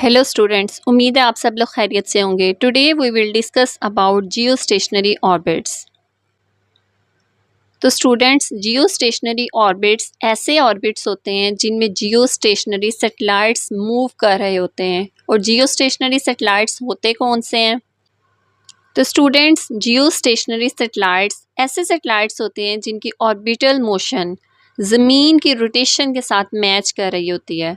Hello students, उम्मीद है आप सब लोग खैरियत से होंगे। Today we will discuss about geostationary orbits. तो स्टूडेंट्स, जियो स्टेशनरी ऑर्बिट्स ऐसे ऑर्बिट्स होते हैं जिनमें जियो स्टेशनरी सैटेलाइट्स मूव कर रहे होते हैं। और जियो स्टेशनरी सैटेलाइट्स होते कौन से हैं? तो स्टूडेंट्स, जियो स्टेशनरी सैटेलाइट्स ऐसे सैटेलाइट्स होते हैं जिनकी ऑर्बिटल मोशन ज़मीन की रोटेशन के साथ मैच कर रही होती है।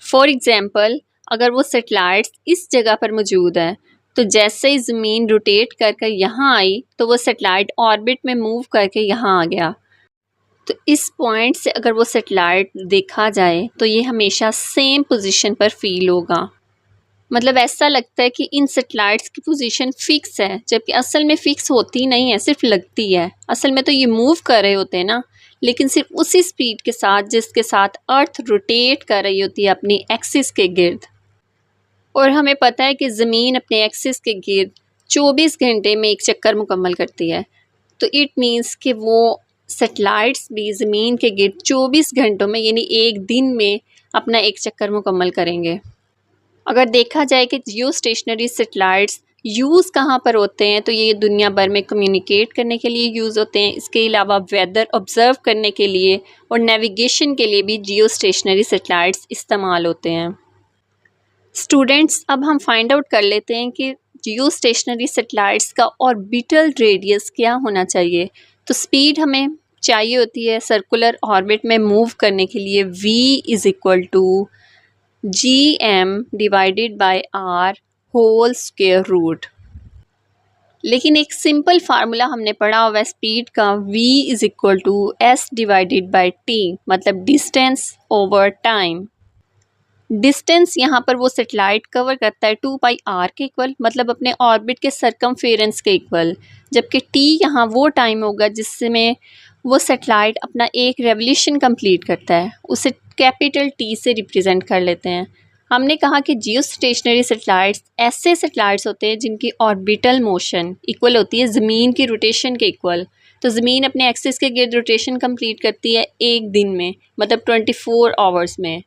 फॉर एग्ज़ाम्पल, अगर वो सैटेलाइट्स इस जगह पर मौजूद है तो जैसे ही ज़मीन रोटेट कर कर यहाँ आई तो वो सैटेलाइट ऑर्बिट में मूव करके यहाँ आ गया। तो इस पॉइंट से अगर वो सैटेलाइट देखा जाए तो ये हमेशा सेम पोजीशन पर फील होगा। मतलब ऐसा लगता है कि इन सैटेलाइट्स की पोजीशन फ़िक्स है, जबकि असल में फ़िक्स होती नहीं है, सिर्फ लगती है। असल में तो ये मूव कर रहे होते हैं ना, लेकिन सिर्फ उसी स्पीड के साथ जिसके साथ अर्थ रोटेट कर रही होती है अपनी एक्सिस के गिर्द। और हमें पता है कि ज़मीन अपने एक्सिस के गिर्द 24 घंटे में एक चक्कर मुकम्मल करती है। तो इट मीन्स कि वो सैटेलाइट्स भी ज़मीन के गिर्द 24 घंटों में यानी एक दिन में अपना एक चक्कर मुकम्मल करेंगे। अगर देखा जाए कि जियो स्टेशनरी सैटेलाइट्स यूज़ कहाँ पर होते हैं तो ये दुनिया भर में कम्युनिकेट करने के लिए यूज़ होते हैं। इसके अलावा वेदर ऑब्ज़र्व करने के लिए और नेविगेशन के लिए भी जियो स्टेशनरी सैटेलाइट्स इस्तेमाल होते हैं। स्टूडेंट्स, अब हम फाइंड आउट कर लेते हैं कि जियो स्टेशनरी सैटेलाइट्स का ऑर्बिटल रेडियस क्या होना चाहिए। तो स्पीड हमें चाहिए होती है सर्कुलर ऑर्बिट में मूव करने के लिए v = gm divided by r whole square root. लेकिन एक सिंपल फार्मूला हमने पढ़ा हुआ है स्पीड का, v = s divided by t, मतलब डिस्टेंस ओवर टाइम। डिस्टेंस यहाँ पर वो सैटेलाइट कवर करता है 2πr के इक्वल, मतलब अपने ऑर्बिट के सरकमफेरेंस के इक्वल, जबकि t यहाँ वो टाइम होगा जिसमें वो सैटेलाइट अपना एक रेवोल्यूशन कंप्लीट करता है। उसे कैपिटल T से रिप्रेजेंट कर लेते हैं। हमने कहा कि जियो स्टेशनरी सैटेलाइट्स ऐसे सैटेलाइट्स होते हैं जिनकी ऑर्बिटल मोशन इक्वल होती है ज़मीन की रोटेशन के इक्वल। तो ज़मीन अपने एक्सिस के गिर्द रोटेशन कंप्लीट करती है एक दिन में, मतलब 24 आवर्स में।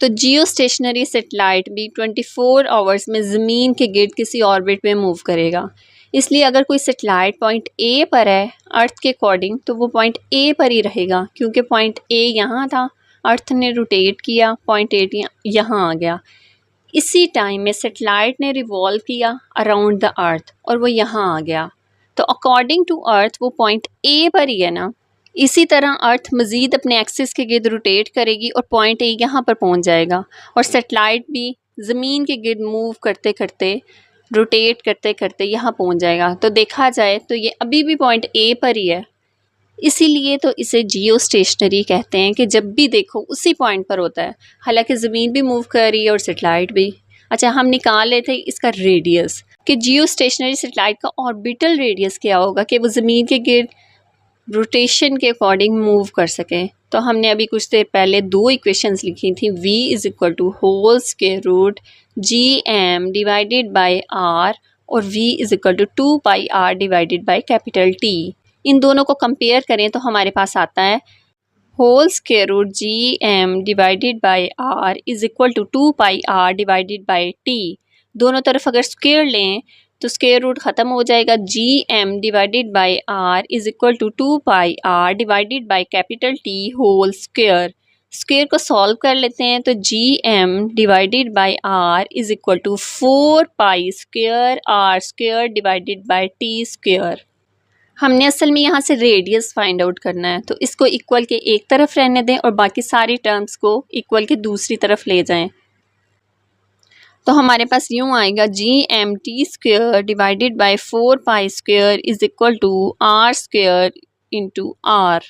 तो जियो स्टेशनरी सैटेलाइट भी 24 आवर्स में ज़मीन के गिर्द किसी ऑर्बिट में मूव करेगा। इसलिए अगर कोई सैटेलाइट पॉइंट ए पर है अर्थ के अकॉर्डिंग तो वो पॉइंट ए पर ही रहेगा, क्योंकि पॉइंट ए यहाँ था, अर्थ ने रोटेट किया, पॉइंट ए यहाँ आ गया। इसी टाइम में सैटेलाइट ने रिवॉल्व किया अराउंड द अर्थ और वो यहाँ आ गया। तो अकॉर्डिंग टू अर्थ वो पॉइंट ए पर ही है ना। इसी तरह अर्थ मज़ीद अपने एक्सिस के गिर्द रोटेट करेगी और पॉइंट ए यहाँ पर पहुँच जाएगा। और सैटेलाइट भी ज़मीन के गिर्द मूव करते करते रोटेट करते करते यहाँ पहुँच जाएगा। तो देखा जाए तो ये अभी भी पॉइंट ए पर ही है। इसीलिए तो इसे जियो स्टेशनरी कहते हैं कि जब भी देखो उसी पॉइंट पर होता है। हालांकि ज़मीन भी मूव कर रही है और सैटेलाइट भी। अच्छा, हम निकाल लेते हैं इसका रेडियस कि जियो स्टेशनरी सैटेलाइट का ऑर्बिटल रेडियस क्या होगा कि वो ज़मीन के गिर्द रोटेशन के अकॉर्डिंग मूव कर सकें। तो हमने अभी कुछ देर पहले दो इक्वेशंस लिखी थी, v = whole square root gm divided by r और v = 2πr divided by capital T। इन दोनों को कंपेयर करें तो हमारे पास आता है whole square root gm divided by r = 2πr divided by T। दोनों तरफ अगर स्क्वायर लें तो स्क्वायर रूट ख़त्म हो जाएगा। gm divided by r = 2πr divided by capital T whole square. Square को सॉल्व कर लेते हैं तो gm divided by r = 4π square r square divided by t square. हमने असल में यहाँ से रेडियस फाइंड आउट करना है, तो इसको इक्वल के एक तरफ रहने दें और बाकी सारी टर्म्स को इक्वल के दूसरी तरफ ले जाएं। तो हमारे पास यूँ आएगा gmt² divided by 4π square = r square into r।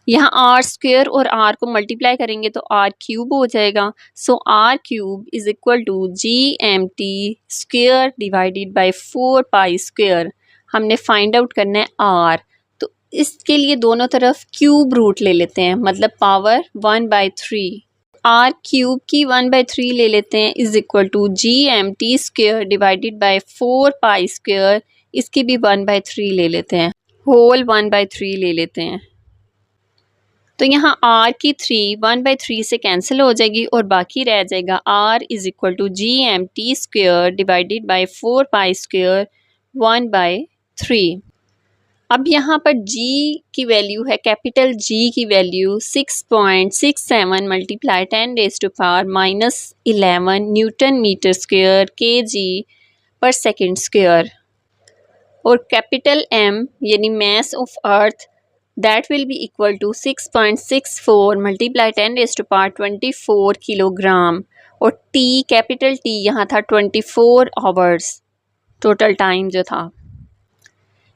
यहाँ r स्क्वायर और r को मल्टीप्लाई करेंगे तो r³ हो जाएगा। So r³ = gmt² divided by 4π square. हमने फाइंड आउट करना है r, तो इसके लिए दोनों तरफ क्यूब रूट ले लेते हैं, मतलब पावर 1/3। r³ की 1/3 ले लेते हैं = gmt² डिवाइडेड बाय 4π स्क्वायर। इसकी भी 1/3 ले लेते हैं, होल 1/3 ले लेते हैं। तो यहाँ r की 1/3 से कैंसिल हो जाएगी और बाकी रह जाएगा r is equal to GMT square divided by 4 pi square 1/3। अब यहाँ पर g की वैल्यू है, कैपिटल G की value 6.67 multiply 10⁻⁻11 newton metre square kg पर सेकेंड स्क्वेयर, और कैपिटल M यानी mass of earth that will be equal to 6.64 multiply 10⁻24 kilogram, और T कैपिटल T यहाँ था 24 आवर्स टोटल टाइम जो था।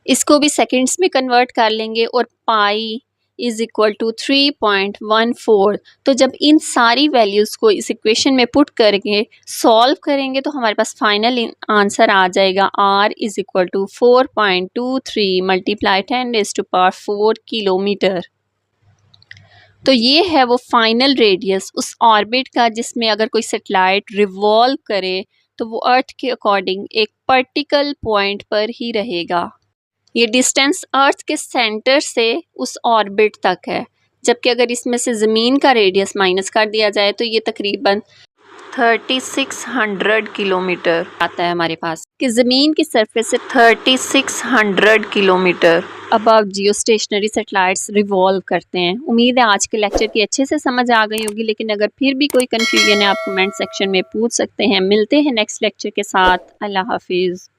इसको भी सेकंड्स में कन्वर्ट कर लेंगे और पाई इज इक्वल टू 3.14। तो जब इन सारी वैल्यूज़ को इस इक्वेशन में पुट करके सॉल्व करेंगे तो हमारे पास फाइनल आंसर आ जाएगा r is equal to 4.23 multiply 10⁻4 kilometre. तो ये है वो फाइनल रेडियस उस ऑर्बिट का जिसमें अगर कोई सैटेलाइट रिवॉल्व करे तो वो अर्थ के अकॉर्डिंग एक पर्टिकुलर पॉइंट पर ही रहेगा। ये डिस्टेंस अर्थ के सेंटर से उस ऑर्बिट तक है, जबकि अगर इसमें से ज़मीन का रेडियस माइनस कर दिया जाए तो ये तकरीबन 3600 किलोमीटर आता है हमारे पास, कि ज़मीन की सरफेस से 3600 किलोमीटर अबव जियो स्टेशनरी सैटेलाइट्स रिवॉल्व करते हैं। उम्मीद है आज के लेक्चर की अच्छे से समझ आ गई होगी, लेकिन अगर फिर भी कोई कन्फ्यूजन है आप कमेंट सेक्शन में पूछ सकते हैं। मिलते हैं नेक्स्ट लेक्चर के साथ। अल्लाह हाफिज़।